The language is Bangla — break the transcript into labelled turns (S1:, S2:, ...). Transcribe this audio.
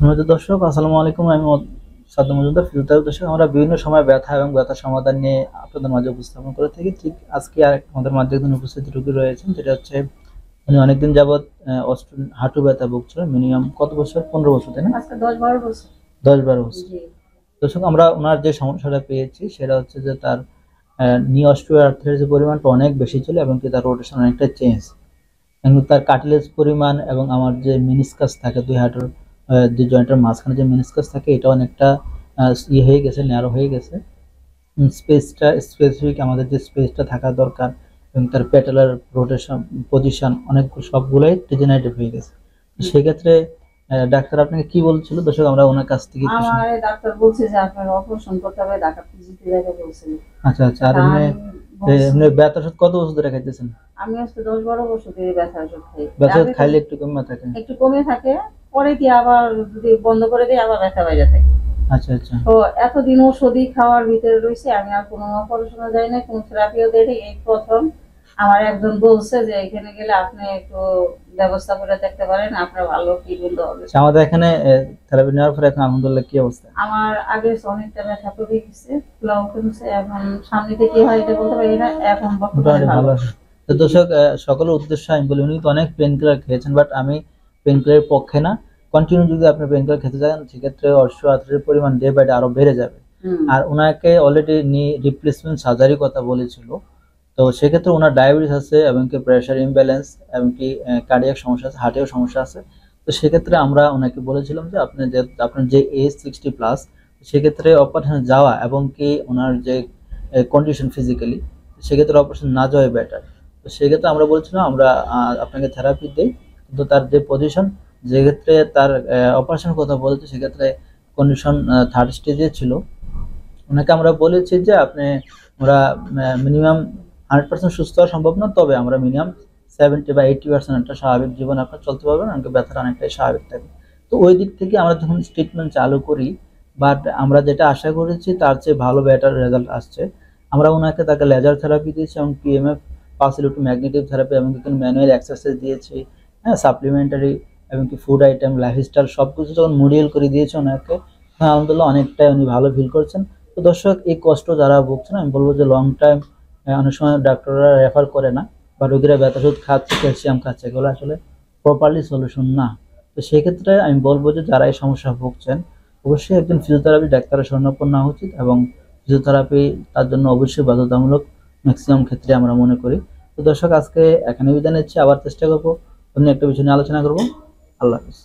S1: সম্মানিত দর্শক, আসসালামু আলাইকুম। আমি সাদ্দাম মজুমদার, ফিজিওথেরাপি। দর্শক, আমরা বিভিন্ন সময় ব্যথা এবং ব্যথা সমাধান নিয়ে আপনাদের মাঝে উপস্থাপন করে থাকি। ঠিক আজকে আমাদের মাঝে একজন উপস্থিত রোগী রয়েছেন, যেটা হচ্ছে উনি অনেকদিন যাবৎ হাঁটু ব্যথা ভুগছিলেন। মিনিমাম কত বছর? 15 বছর, তাই না?
S2: আজকে 10-12 বছর।
S1: 10-12 বছর।
S2: জি।
S1: দর্শক, আমরা ওনার যে সমস্যাটা পেয়েছি সেটা হচ্ছে যে তার নি অস্টিওআর্থ্রাইটিসের পরিমাণটা অনেক বেশি ছিল এবং কি তার রোটেশন অনেকটা চেঞ্জ, এবং তার কার্টিলেজ পরিমাণ এবং আমার যে মেনিসকাস থাকে দুই হাঁটুর দুই জয়েন্টের মাঝখানে যে মেনিসকাস থাকে, এটা অনেকটা ইয়ে হয়ে গেছে, ন্যারো হয়ে গেছে। স্পেসটা স্পেসিফিক আমাদের যে স্পেসটা থাকা দরকার এবং তার পেটালার রোটেশন পজিশন অনেক সবগুলোই ডিজেনারেটিভ হয়ে গেছে। সেক্ষেত্রে ডাক্তার আপনাকে কি বলছিল? দর্শক, আমরা ওনার কাছ থেকে
S2: আমার ডাক্তার বলছে যে আপনার অপারেশন করতে হবে, ঢাকা পিজিতে যাবে বলছেন।
S1: আচ্ছা আচ্ছা। আর এমনি এমনি ব্যথা ওষুধ কত ওষুধ ধরে খাইতেছেন?
S2: আমি আজকে 10-12 বছর ধরে ব্যথা ওষুধ খাই।
S1: ব্যথা ওষুধ খাইলে একটু কমে থাকে?
S2: একটু কমে থাকে, পরে কি আবার যদি বন্ধ করে দিই আবার ব্যথা বাইরে থাকে।
S1: আচ্ছা আচ্ছা।
S2: তো এতদিন ওষুধই খাওয়ার ভিতরে রয়েছে, আমি আর কোনো অপারেশনও যাই না, কোনো থেরাপিও দেই নাই। এই প্রথম আমার একজন বলছে যে এখানে গেলে আপনি একটু ব্যবস্থা করে দেখতে পারেন, আপনার ভালো ট্রিটমেন্ট হবে।
S1: আমাদের এখানে থেরাপি নেওয়ার পরে এখন আলহামদুলিল্লাহ কি অবস্থা?
S2: আমার আগে অনেকটা ব্যথা কমে গেছে, ফ্লাও কমছে, এখন সামনেতে কি হয় এটা বলতে পারি না, এখন বর্তমানে ভালো আছে।
S1: তো দর্শক, সকলের উদ্দেশ্য আমি বলি, উনি তো অনেক পেন কিলার খেয়েছেন, বাট আমি পেন কিলারের পক্ষে না। কন্টিনিউ যদি আপনি পেন কিলার খেতে যান, সেক্ষেত্রে অস্টিওআর্থ্রাইটিসের পরিমাণ ডে বাই ডে আরো বেড়ে যাবে। আর ওনাকে অলরেডি নি রিপ্লেসমেন্ট সার্জারির কথা বলেছিল। তো সেক্ষেত্রে ওনার ডায়াবেটিস আছে এবং কি প্রেশার ইমব্যালেন্স এবং কি কার্ডিয়াক সমস্যা আছে, হার্টেও সমস্যা আছে। তো সেক্ষেত্রে আমরা ওনাকে বলেছিলাম যে আপনার যে এজ 60+, সেক্ষেত্রে অপারেশনে যাওয়া এবং কি ওনার যে কন্ডিশন ফিজিক্যালি, সেক্ষেত্রে অপারেশন না যাওয়াই বেটার। তো সেক্ষেত্রে আমরা বলছিলাম আমরা আপনাকে থেরাপি দিই, কিন্তু তার যে পজিশন, যেক্ষেত্রে তার অপারেশনের কথা বলেছে, সেক্ষেত্রে কন্ডিশন থার্ড স্টেজে ছিল। ওনাকে আমরা বলেছি যে আমরা মিনিমাম 100% সুস্থ হওয়া সম্ভব না, তবে আমরা মিনিমাম 70 বা 80% একটা স্বাভাবিক জীবন আপনার চলতে পারবেন, আমাকে ব্যথাটা অনেকটাই স্বাভাবিক থাকবে। তো ওই দিক থেকে আমরা যখন ট্রিটমেন্ট চালু করি, বাট আমরা যেটা আশা করেছি তার চেয়ে ভালো বেটার রেজাল্ট আসছে। আমরা ওনাকে তাকে লেজার থেরাপি দিয়েছি এবং পিএমএফ পাসিলিটি ম্যাগনেটিক থেরাপি এবং ম্যানুয়াল এক্সারসাইজ দিয়েছি, হ্যাঁ, সাপ্লিমেন্টারি এবং কি ফুড আইটেম, লাইফস্টাইল সবকিছু যখন মডিউল করে দিয়েছি ওনাকে, হ্যাঁ, আলহামদুলিল্লাহ অনেকটাই উনি ভালো ফিল করছেন। তো দর্শক, এই কষ্ট যারা ভুগছেন, আমি বলবো যে লং টাইম অনেক সময় ডাক্তাররা রেফার করে না, বা রোগীরা ব্যথা ওষুধ খাচ্ছে, ক্যালসিয়াম খাচ্ছে, এগুলো আসলে প্রপারলি সলিউশন না। তো সেক্ষেত্রে আমি বলবো যে যারা এই সমস্যা ভুগছেন, অবশ্যই একজন ফিজিওথেরাপি ডাক্তারের শরণাপন্ন হওয়া উচিত, এবং ফিজিওথেরাপি তার জন্য অবশ্যই বাধ্যতামূলক ম্যাক্সিমাম ক্ষেত্রে আমরা মনে করি। তো দর্শক, আজকে এখানে বিদায় নিচ্ছি, আবার চেষ্টা করবো অন্য একটা বিষয় নিয়ে আলোচনা করবো। আল্লাহ হাফিজ।